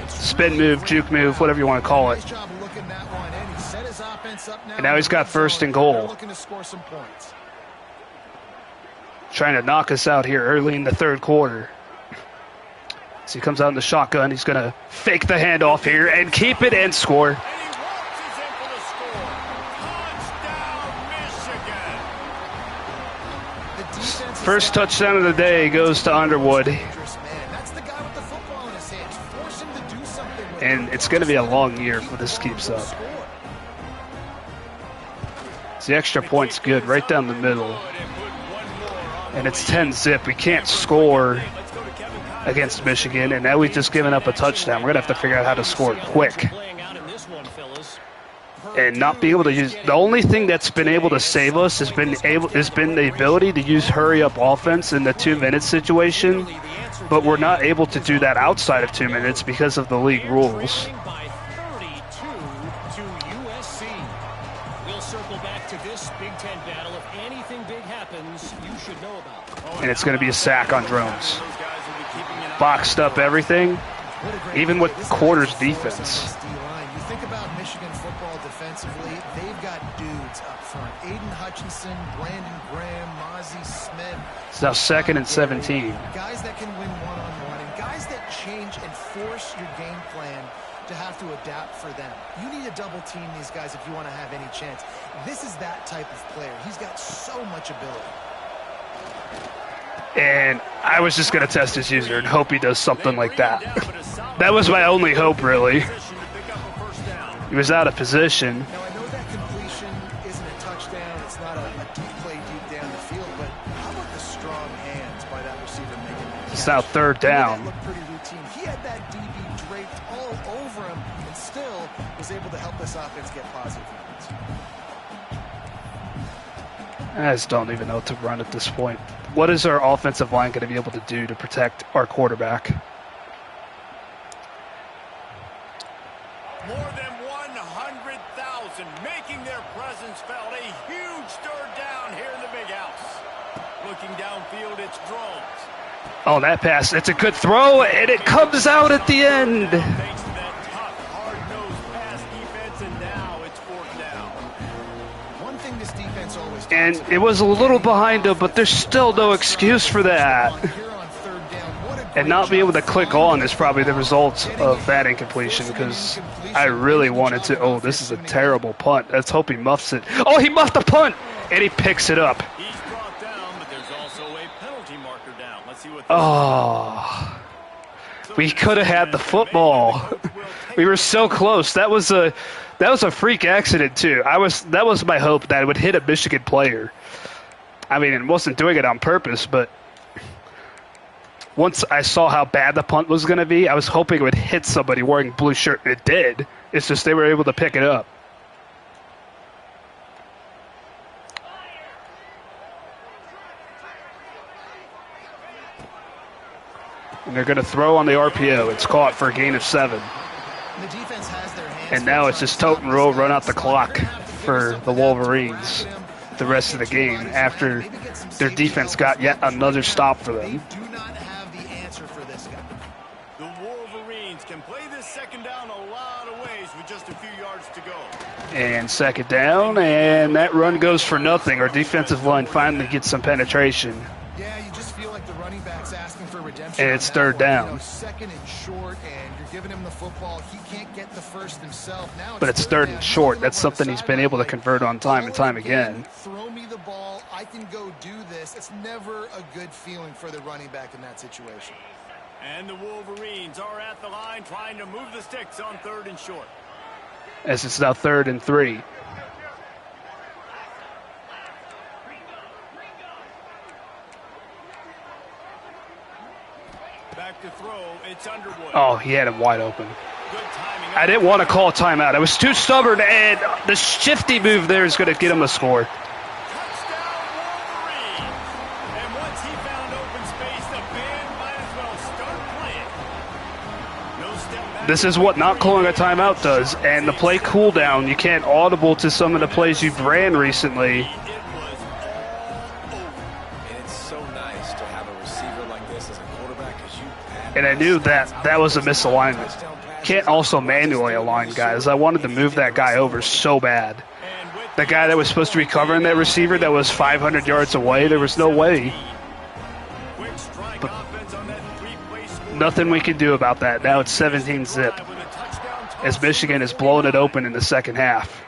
Spin move, juke move, whatever you want to call it. And now he's got 1st and goal. Trying to knock us out here early in the 3rd quarter. So he comes out in the shotgun. He's going to fake the handoff here and keep it and score. First touchdown of the day goes to Underwood. And it's going to be a long year if this keeps up. The extra point's good right down the middle. And it's 10-zip. We can't score against Michigan, and now we've just given up a touchdown. We're going to have to figure out how to score quick. And not be able to use the only thing that's been able to save us has been the ability to use hurry up offense in the 2-minute situation, but we're not able to do that outside of 2 minutes because of the league rules. And it's going to be a sack on drones. Boxed up everything, even with quarters defense. You think about Michigan football defensively, they've got dudes up front. Aiden Hutchinson, Brandon Graham, Mozzie Smith. It's now 2nd and 17. Guys that can win one-on-one and guys that change and force your game plan to have to adapt for them. You need to double team these guys if you want to have any chance. This is that type of player. He's got so much ability. And I was just going to test his user and hope he does something like that. That was my only hope, really. He was out of position. Now, I know that completion isn't a touchdown. It's not a deep play deep down the field, but how about the strong hands by that receiver making that catch? It's now 3rd down. That looked pretty routine. He had that DB draped all over him and still was able to help this offense get positive yards. I just don't even know what to run at this point. What is our offensive line going to be able to do to protect our quarterback? More than 100,000 making their presence felt. A huge 3rd down here in the big house. Looking downfield, it's drones. Oh, that pass. It's a good throw, and it comes out at the end. Thanks to that tough, hard-nosed pass defense, and now it's 4th down. One thing this defense always does. And it was a little behind him, but there's still no excuse for that. And not being able to click on is probably the result of that incompletion, because I really wanted to. Oh, this is a terrible punt. Let's hope he muffs it. Oh, he muffed the punt, and he picks it up. He's brought down, but there's also a penalty marker down. Let's see what. Oh, we could have had the football. We were so close. That was a freak accident too. That was my hope that it would hit a Michigan player. I mean, it wasn't doing it on purpose, but once I saw how bad the punt was going to be, I was hoping it would hit somebody wearing a blue shirt. It did. It's just they were able to pick it up. And they're going to throw on the RPO. It's caught for a gain of 7. The defense has their hands. And now it's just tote and roll, run out the clock for the Wolverines the rest of the game after their defense got yet another stop for them. They do not have the answer for this guy. The Wolverines can play this 2nd down a lot of ways with just a few yards to go. And 2nd down, and that run goes for nothing. Our defensive line finally gets some penetration. Yeah, you just feel like the running back's asking for redemption. And it's 3rd down. You know, 2nd and short, and you're giving him the football. He can't get the first himself. Now But it's 3rd and short. That's something he's been able to convert on time and time again. Throw me the ball. I can go do this. It's never a good feeling for the running back in that situation. And the Wolverines are at the line trying to move the sticks on 3rd and short. As it's now 3rd and 3. Back to throw, it's Underwood. Oh, he had him wide open. Good timing. I didn't want to call timeout. I was too stubborn, and the shifty move there is going to get him a score. Touchdown Wolverines. And once he found open space, the band might as well start playing. No step back. This is what not calling a timeout does, and the play cooldown, you can't audible to some of the plays you've ran recently. It was all over. And it's so nice to have a receiver like this as a quarterback, because you And I knew that was a misalignment. Can't also manually align guys. I wanted to move that guy over so bad. The guy that was supposed to be covering that receiver that was 500 yards away, there was no way. Quick strike But offense on that 3-play score. nothing we could do about that. Now it's 17 zip With a touchdown toss. as Michigan is blowing it open in the 2nd half.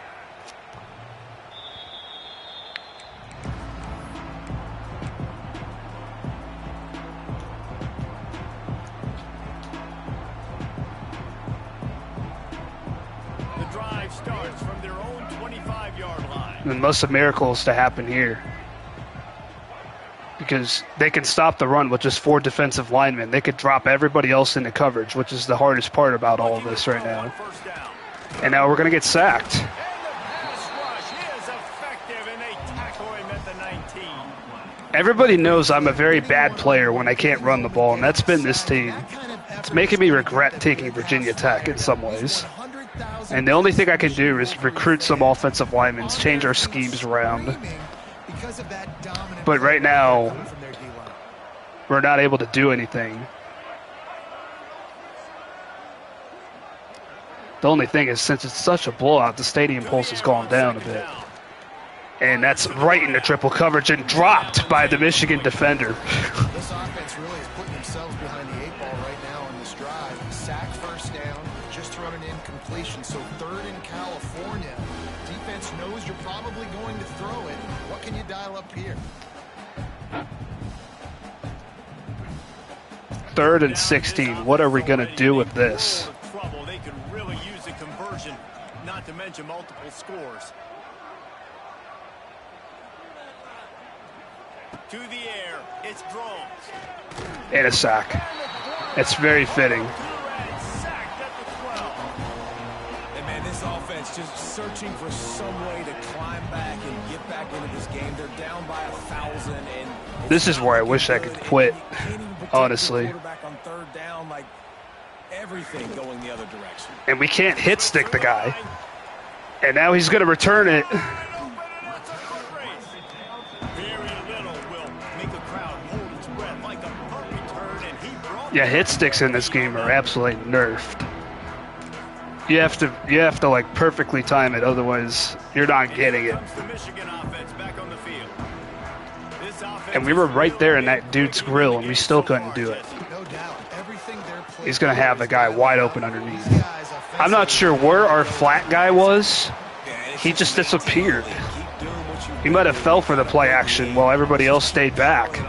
The drive starts from their own 25-yard line. And most of miracles to happen here. because they can stop the run with just 4 defensive linemen. They could drop everybody else into coverage, which is the hardest part about all of this right now. And now we're going to get sacked. And the pass rush is effective, and they tackle him at the 19. Everybody knows I'm a very bad player when I can't run the ball, and that's been this team. It's making me regret taking Virginia Tech in some ways. And the only thing I can do is recruit some offensive linemen, change our schemes around. But right now, we're not able to do anything. The only thing is, since it's such a blowout, the stadium pulse has gone down a bit. And that's right into triple coverage and dropped by the Michigan defender. This offense really is putting themselves behind the 8 ball right now on this drive. Sack, first down, just thrown an incompletion. So 3rd in California. Defense knows you're probably going to throw it. What can you dial up here? 3rd and 16. What are we going to do with this? They could really use a conversion, not to mention multiple scores. To the air, it's drones. And a sack. It's very fitting. Sacked at the 12. And man, this offense just searching for some way to climb back and get back into this game. They're down by 1,000, and This is where I wish I could quit, honestly. quarterback on 3rd down, like everything going the other direction. And we can't hit stick the guy. And now he's going to return it. Yeah, hit sticks in this game are absolutely nerfed. You have to like perfectly time it, otherwise you're not getting it. And we were right there in that dude's grill, and we still couldn't do it. He's gonna have a guy wide open underneath. I'm not sure where our flat guy was. He just disappeared. He might have fell for the play action while everybody else stayed back.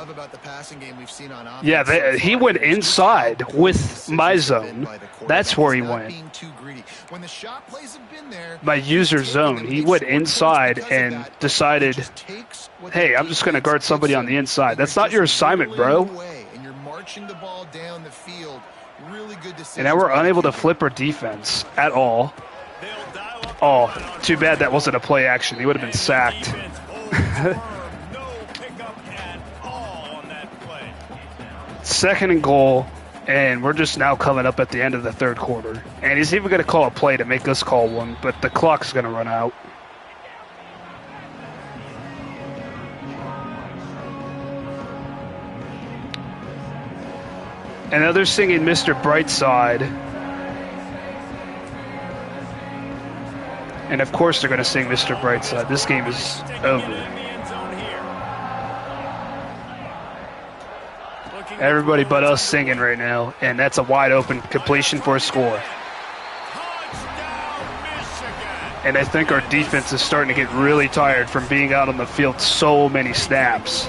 About the passing game we've seen on offense. Yeah, he went inside with my zone. That's where he went. When the shot plays have been there, my user zone. He went inside and decided, hey, I'm just going to guard somebody on the inside. That's not your assignment, bro. And you're marching the ball down the field. Really good decision. And now we're unable to flip our takes at all. Oh, too bad that wasn't a play action. He would have been sacked. 2nd and goal, and we're just now coming up at the end of the 3rd quarter. And he's even going to call a play to make us call one, but the clock's going to run out. And now they're singing Mr. Brightside. And of course they're going to sing Mr. Brightside. This game is over. Everybody but us singing right now, and that's a wide open completion for a score. And I think our defense is starting to get really tired from being out on the field so many snaps.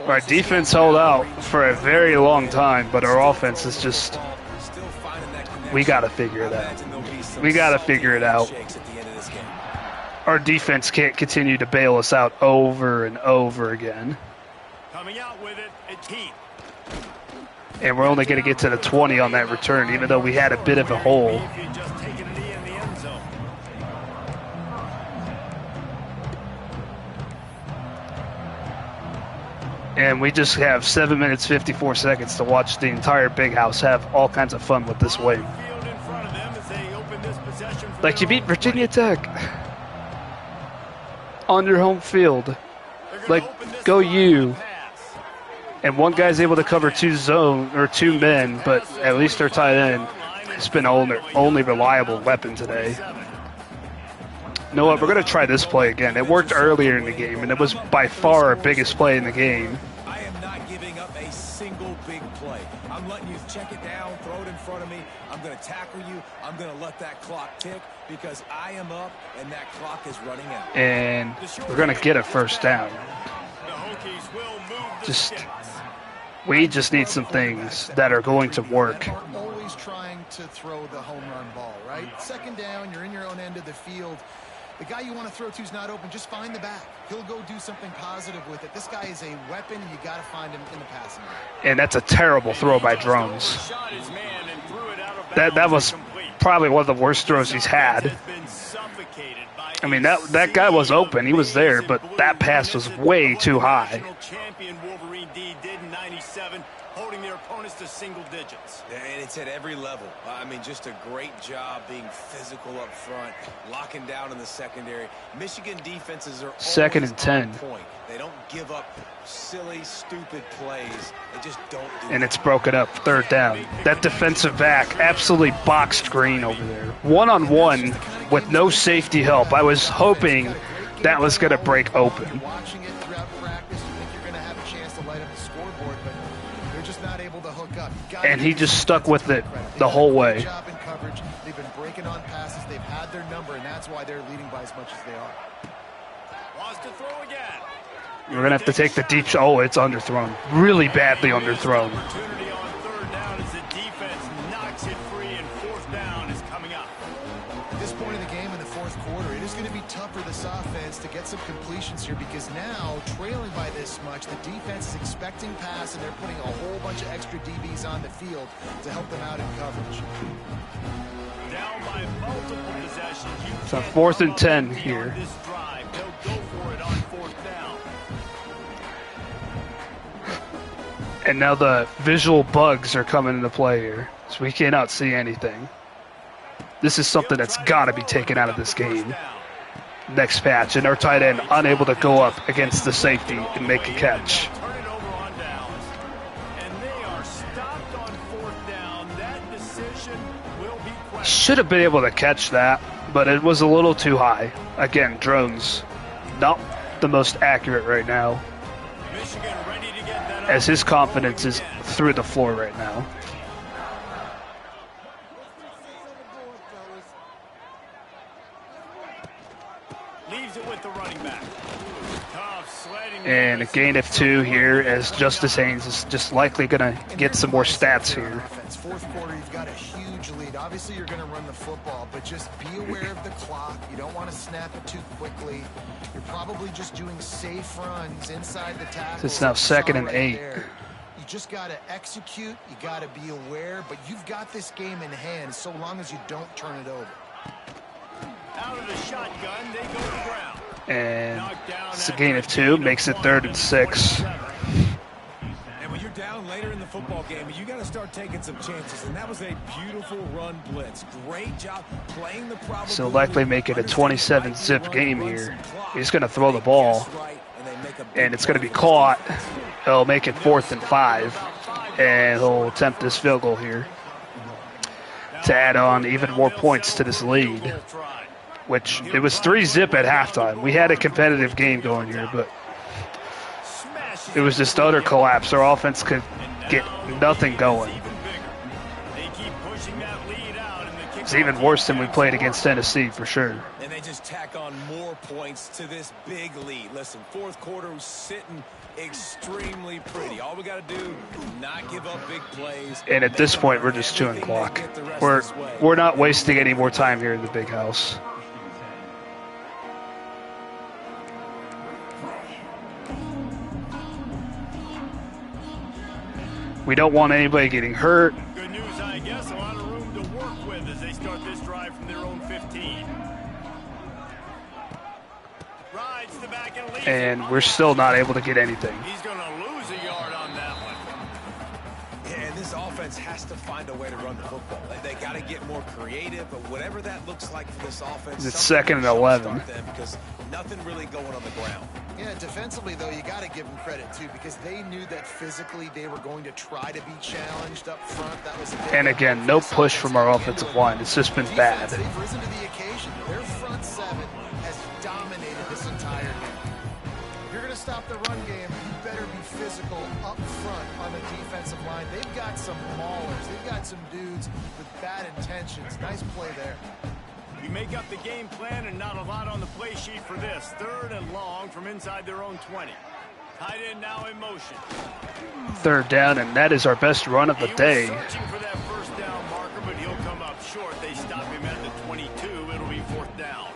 Our defense held out for a very long time, but our offense is just, we got to figure it out. We got to figure it out. Our defense can't continue to bail us out over and over again. Coming out with it, it's Heath. And we're only going to get to the 20 on that return, even though we had a bit of a hole. And we just have 7 minutes, 54 seconds to watch the entire Big House have all kinds of fun with this win. Like, you beat Virginia Tech on your home field. Like, go you. And one guy's able to cover two men, but at least our tight end has been our only reliable weapon today. You know what? We're going to try this play again. It worked earlier in the game, and it was by far our biggest play in the game. I am not giving up a single big play. I'm letting you check it down, throw it in front of me. I'm going to tackle you. I'm going to let that clock tick because I am up and that clock is running out. And we're going to get a first down. We just need some things that are going to work. Everybody's trying to throw the home run ball, right? Second down, you're in your own end of the field. The guy you want to throw to is not open. Just find the back. He'll go do something positive with it. This guy is a weapon, and you got to find him in the passing game. And that's a terrible throw by Drones. That was probably one of the worst throws he's had. I mean, that guy was open. He was there, but that pass was way too high. Holding their opponents to single digits. And it's at every level. I mean, just a great job being physical up front, locking down in the secondary. Michigan defenses are second and 10. Point. They don't give up silly, stupid plays. They just don't do and it's broken up, third down. That defensive back absolutely boxed Green over there. One-on-one with no safety help. I was hoping that was going to break open. And he just stuck with it the whole way. They've been breaking on passes. They've had their number, and that's why they're leading by as much as they are. Wants to throw again. We're going to have to take the deep shot. Oh, it's underthrown. Really badly underthrown. Opportunity on third down as the defense knocks it free, and fourth down is coming up. At this point in the game, in the fourth quarter, it is going to be tough for this offense to get some completions here because now, trailing by this much, the defense is expecting pass, and they're putting a whole bunch of extra DBs on the field to help them out in coverage. Down by multiple possessions. So 4th and 10 here. This drive. They'll go for it on fourth down. And now the visual bugs are coming into play here, so we cannot see anything. This is something that's got to be taken out of this game. Next patch, and our tight end unable to go up against the safety and make a catch. Turn it over on downs. And they are stopped on fourth down. That decision will be questioned. Should have been able to catch that, but it was a little too high. Again, Drones, not the most accurate right now, Michigan ready to get that as his confidence is through the floor right now. leaves it with the running back. And a gain of 2 here as Justice Haynes is just likely going to get some more stats here. Fourth quarter, you've got a huge lead. Obviously, you're going to run the football, but just be aware of the clock. You don't want to snap it too quickly. You're probably just doing safe runs inside the tackle. It's now 2nd and 8. You just got to execute. You got to be aware, but you've got this game in hand so long as you don't turn it over. Out of the shotgun, they go to the ground. And it's a gain of 2, makes it 3rd and 6. And when you're down later in the football game, you got to start taking some chances. And that was a beautiful run blitz. Great job playing the problem. So likely make it a 27-zip game here. He's going to throw the ball, and it's going to be caught. He'll make it 4th and 5, and he'll attempt this field goal here to add on even more points to this lead. Which it was 3-zip at halftime. We had a competitive game going here, but it was just utter collapse. Our offense could get nothing going. It's even worse than we played against Tennessee for sure. And they just tack on more points to this big lead. Listen, fourth quarter was sitting extremely pretty. All we got to do, not give up big plays. And at this point, we're just chewing clock. We're not wasting any more time here in the big house. We don't want anybody getting hurt. Good news, I guess. A lot of room to work with as they start this drive from their own 15. Rides the back and leaves. And we're still not able to get anything. He's going to lose a yard on that one. Yeah, and this offense has to find a way to run the football. They got to get more creative, but whatever that looks like for this offense, it's 2nd and 11. Because nothing really going on the ground. Yeah, defensively, though, you got to give them credit, too, because they knew that physically they were going to try to be challenged up front. That was and again, no push from our offensive line. It's just been bad. They've risen to the occasion. Their front 7 has dominated this entire game. If you're going to stop the run game, you better be physical up front on the defensive line. They've got some maulers. They've got some dudes with bad intentions. Nice play there. We make up the game plan and not a lot on the play sheet for this. 3rd and long from inside their own 20. Tight end now in motion. 3rd down, and that is our best run of the day. Searching for that first down mark. he'll come up short. They stop him at the 22. It'll be 4th down.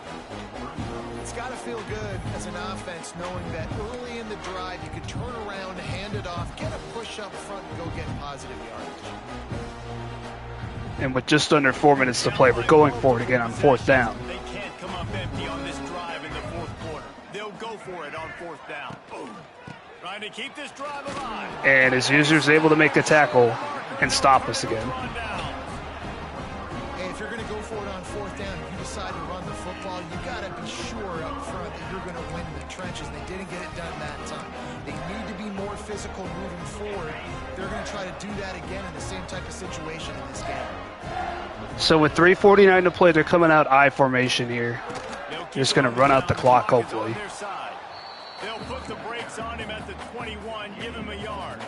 It's got to feel good as an offense knowing that early in the drive you could turn around, hand it off, get a push up front, and go get positive yardage. And with just under 4 minutes to play, we're going for it again on 4th down. They can't come up empty on this drive in the 4th quarter. They'll go for it on 4th down. Boom. Trying to keep this drive alive. And his user's able to make the tackle and stop us again. Hey, if you're going to go for it on 4th down, if you decide to run the football, you got to be sure up front that you're going to win the trenches. They didn't get it done that time. They need to be more physical moving forward. They're going to try to do that again in the same type of situation in this game. So with 3:49 to play, they're coming out I formation here. Just going to run out the clock, hopefully. They'll put the brakes on him at the 21, give him a yard.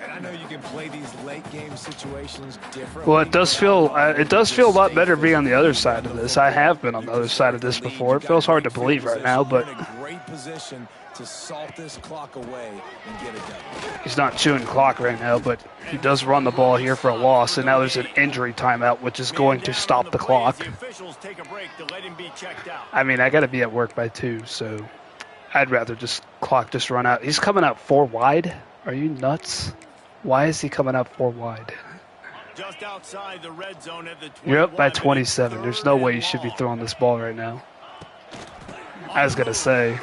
And I know you can play these late game situations differently. Well, it does feel a lot better being on the other side of this. I have been on the other side of this before. It feels hard to believe right now, but great position to salt this clock away and get it done. He's not chewing clock right now, but he does run the ball here for a loss, and now there's an injury timeout, which is going to stop the clock. I mean, I got to be at work by 2, so I'd rather just run out. He's coming out 4 wide. Are you nuts? Why is he coming out 4 wide? Just outside the red zone at the 21. You're up by 27. There's no way you should be throwing this ball right now. I was going to say,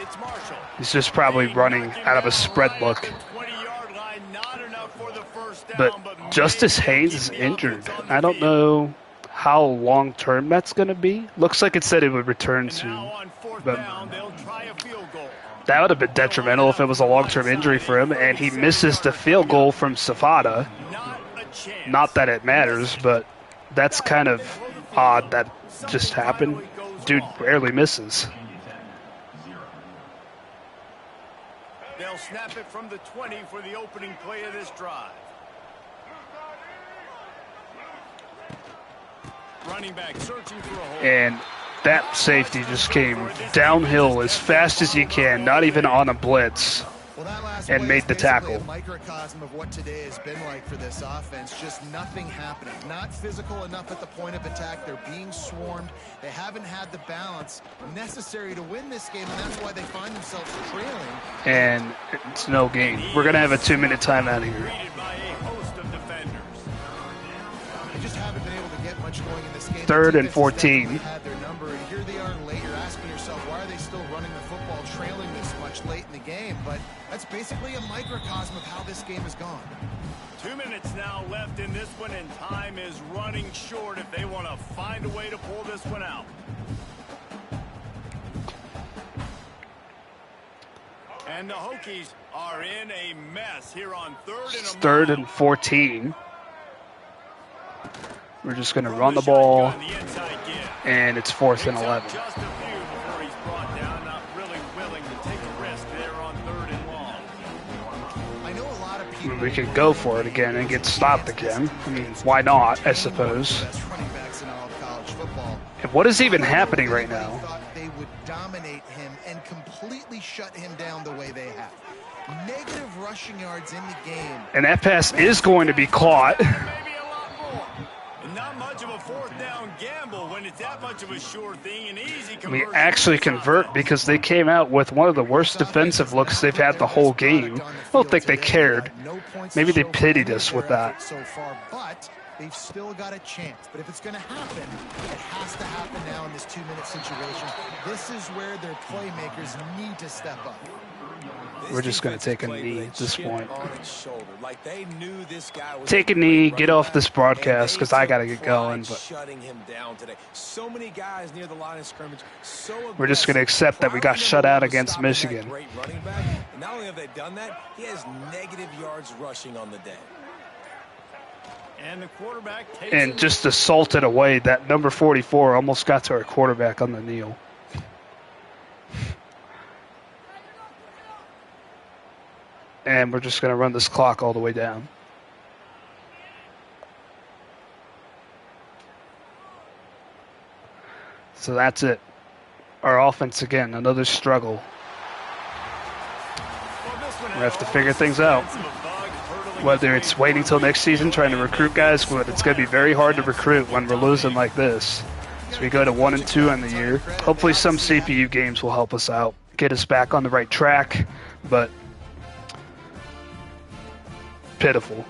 he's just probably running out of a spread look. But Justice Haynes is injured. I don't know how long-term that's going to be. Looks like it said it would return soon. But that would have been detrimental if it was a long-term injury for him, and he misses the field goal from Safada. Not that it matters, but that's kind of odd that just happened. Dude rarely misses. They'll snap it from the 20 for the opening play of this drive. Running back searching for a hole. And that safety just came downhill as fast as you can, not even on a blitz, and made the tackle. A microcosm of what today has been like for this offense. Just nothing happening. Not physical enough at the point of attack. They're being swarmed. They haven't had the balance necessary to win this game, and that's why they find themselves trailing. And it's no gain. We're going to have a 2-minute timeout here. They just haven't been able to get much going in this game. 3rd and 14. Had their number, and here they are late. You're asking yourself, why are they still running the football, trailing this much late in the game? But that's basically a microcosm of how this game has gone. 2 minutes now left in this one, and time is running short if they want to find a way to pull this one out. And the Hokies are in a mess here on 3rd and 14. We're just going to run the ball, and it's 4th and 11. Just a few before he's brought down, not really willing to take a risk there on 3rd and long. I know a lot of people. We could go for it again and get stopped again. I mean, why not, I suppose. And what is even happening right now? They would dominate him and completely shut him down the way they have. Negative rushing yards in the game. And that pass is going to be caught. Maybe a lot more. Not much of a 4th down gamble when it's that much of a sure thing, an easy conversion. We actually convert because they came out with one of the worst defensive looks they've had the whole game. I don't think they cared. Maybe they pitied us with that. So far, but they've still got a chance. But if it's going to happen, it has to happen now in this 2-minute situation. This is where their playmakers need to step up. We're just going to take a knee at this point. Take a knee, get off this broadcast because I got to get going. But we're just going to accept that we got shut out against Michigan. Not only have they done that, he has negative yards rushing on the day. And the quarterback takes and just assaulted away. That number 44 almost got to our quarterback on the kneel. And we're just going to run this clock all the way down. So that's it. Our offense, again, another struggle. We have to figure things out. whether it's waiting till next season trying to recruit guys, but it's going to be very hard to recruit when we're losing like this. So we go to 1-2 on the year. Hopefully some CPU games will help us out, get us back on the right track, but pitiful.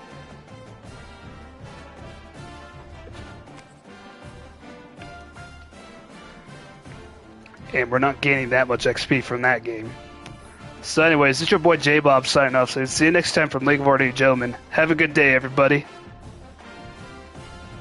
And we're not gaining that much XP from that game. So anyways, it's your boy J-Bob signing off. So see you next time from League of Ordinary Gentlemen. Have a good day, everybody.